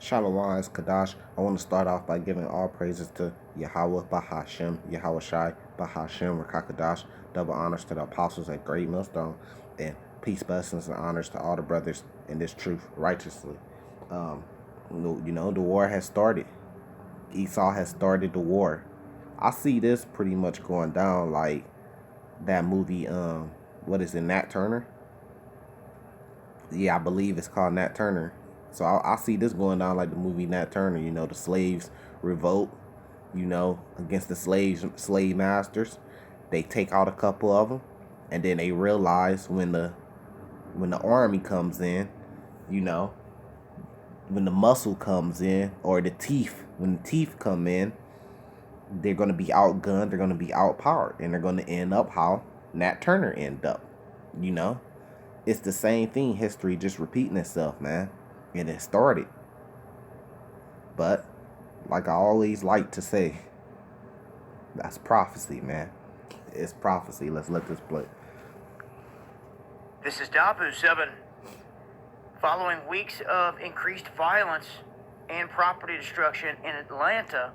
Shalom is Kadash. I want to start off by giving all praises to Yahweh Bahashem, Yahweh Shai, Bahashem, Rakakadash. Double honors to the apostles at Great Millstone, and peace, blessings, and honors to all the brothers in this truth righteously. Um, the war has started. Esau has started the war. I see this pretty much going down like that movie. What is it, Nat Turner? Yeah, I believe it's called Nat Turner. So I see this going down like the movie Nat Turner. The slaves revolt. Against the slave masters. They take out a couple of them, and then they realize when the army comes in, you know, when the muscle comes in, or the teeth, when the teeth come in, they're gonna be outgunned. They're gonna be outpowered, and they're gonna end up how Nat Turner ended up. You know, it's the same thing. History just repeating itself, man. And it started. But, like I always like to say, that's prophecy, man. It's prophecy. Let's let this play. This is Dabu 7. Following weeks of increased violence and property destruction in Atlanta,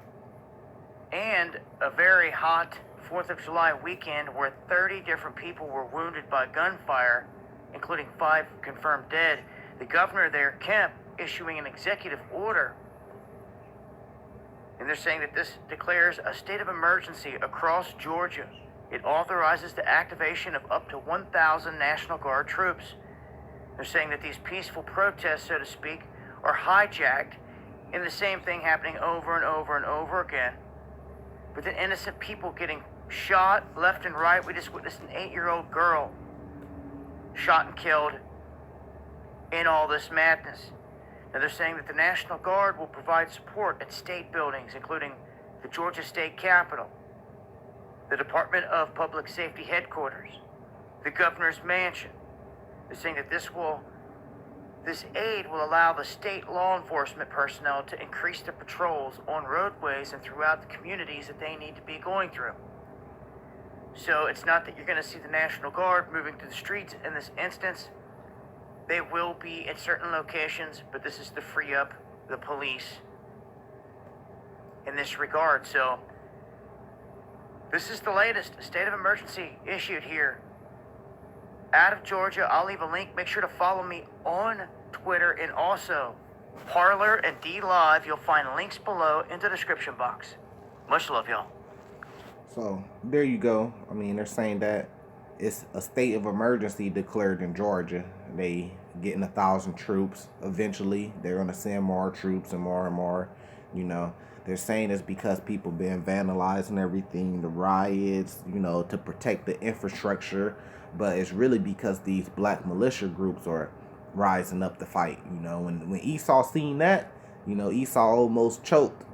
and a very hot 4th of July weekend where 30 different people were wounded by gunfire, including 5 confirmed dead, the governor there, Kemp, issuing an executive order. And they're saying that this declares a state of emergency across Georgia. It authorizes the activation of up to 1,000 National Guard troops. They're saying that these peaceful protests, so to speak, are hijacked, and the same thing happening over and over and over again. With the innocent people getting shot left and right. We just witnessed an 8-year-old girl shot and killed in all this madness. Now they're saying that the National Guard will provide support at state buildings, including the Georgia State Capitol, the Department of Public Safety headquarters, the governor's mansion. They're saying that this aid will allow the state law enforcement personnel to increase their patrols on roadways and throughout the communities that they need to be going through. So it's not that you're going to see the National Guard moving through the streets in this instance. They will be at certain locations, but this is to free up the police in this regard. So this is the latest state of emergency issued here out of Georgia. I'll leave a link. Make sure to follow me on Twitter, and also Parler and D Live. You'll find links below in the description box. Much love, y'all. So there you go. I mean, they're saying that it's a state of emergency declared in Georgia. They getting 1,000 troops. Eventually, they're gonna send more troops and more and more. They're saying it's because people been vandalizing everything, the riots, to protect the infrastructure. But it's really because these black militia groups are rising up to fight. When Esau seen that, Esau almost choked.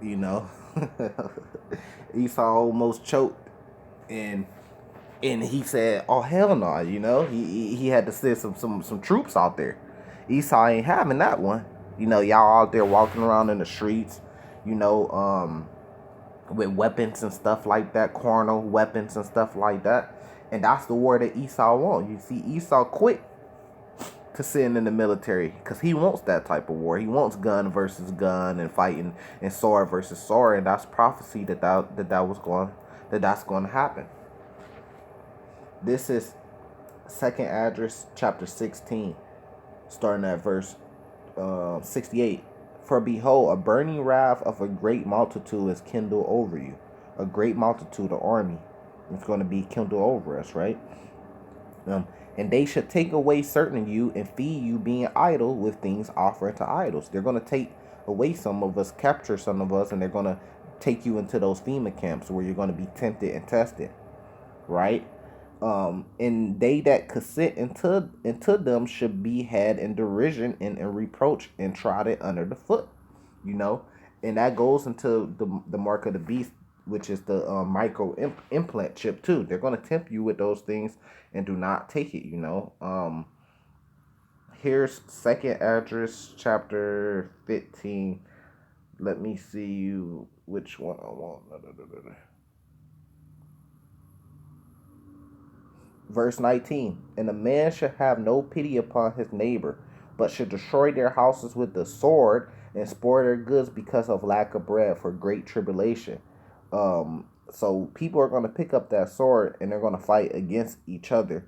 Esau almost choked, and he said, "Oh hell no!" He had to send some troops out there. Esau ain't having that one. Y'all out there walking around in the streets, with weapons and stuff like that, carnal weapons and stuff like that. And that's the war that Esau wants. You see, Esau quit to send in the military because he wants that type of war. He wants gun versus gun and fighting and sword versus sword. And that's prophecy that's going to happen. This is Second Address, chapter 16, starting at verse 68. For behold, a burning wrath of a great multitude is kindled over you. A great multitude, an army, is going to be kindled over us, right? And they should take away certain of you and feed you, being idle with things offered to idols. They're going to take away some of us, capture some of us, and they're going to take you into those FEMA camps where you're going to be tempted and tested, right? And they that consent into them should be had in derision and in reproach and trodden under the foot, and that goes into the mark of the beast, which is the micro implant chip too. They're going to tempt you with those things, and do not take it. Here's Second Address, chapter 15. Let me see you which one I want. Verse 19. And a man should have no pity upon his neighbor, but should destroy their houses with the sword and spoil their goods because of lack of bread for great tribulation. So people are going to pick up that sword and they're going to fight against each other.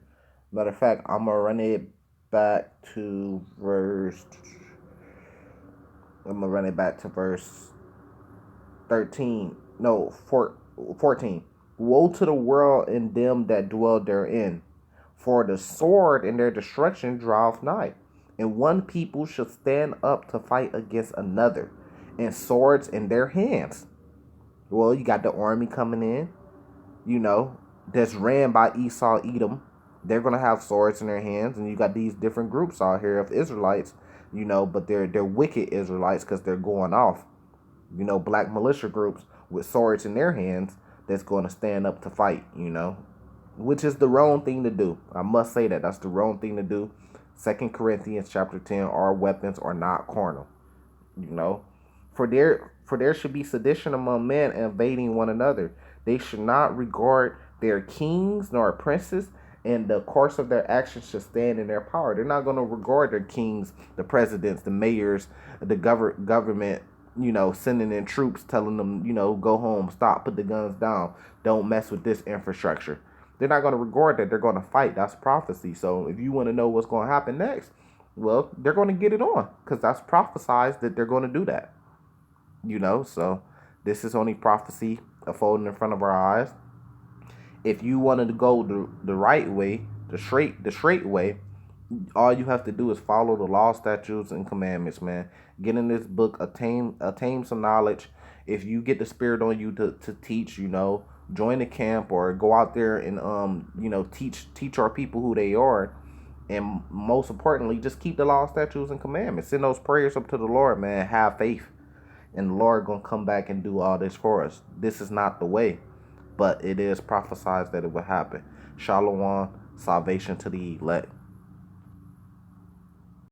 Matter of fact, I'm going to run it back to verse. I'm going to run it back to verse 13. No, 14. Woe to the world and them that dwell therein, for the sword and their destruction draweth nigh. And one people shall stand up to fight against another, and swords in their hands. Well, you got the army coming in, that's ran by Esau, Edom. They're gonna have swords in their hands, and you got these different groups out here of Israelites, but they're wicked Israelites because they're going off, black militia groups with swords in their hands that's going to stand up to fight, which is the wrong thing to do. I must say that's the wrong thing to do. 2 Corinthians chapter 10, our weapons are not carnal, For there should be sedition among men, invading one another. They should not regard their kings nor princes, and the course of their actions should stand in their power. They're not going to regard their kings, the presidents, the mayors, the government, sending in troops, telling them, go home, stop, put the guns down, don't mess with this infrastructure. They're not going to regard that. They're going to fight. That's prophecy. So if you want to know what's going to happen next, well, they're going to get it on, because that's prophesied that they're going to do that. So this is only prophecy unfolding in front of our eyes. If you wanted to go the right way, the straight way, all you have to do is follow the law, statutes, and commandments, man. Get in this book, attain some knowledge. If you get the spirit on you to teach, join the camp or go out there and teach our people who they are. And most importantly, just keep the law, statutes, and commandments. Send those prayers up to the Lord, man. Have faith. And the Lord gonna come back and do all this for us. This is not the way, but it is prophesied that it will happen. Shalom, salvation to the elect.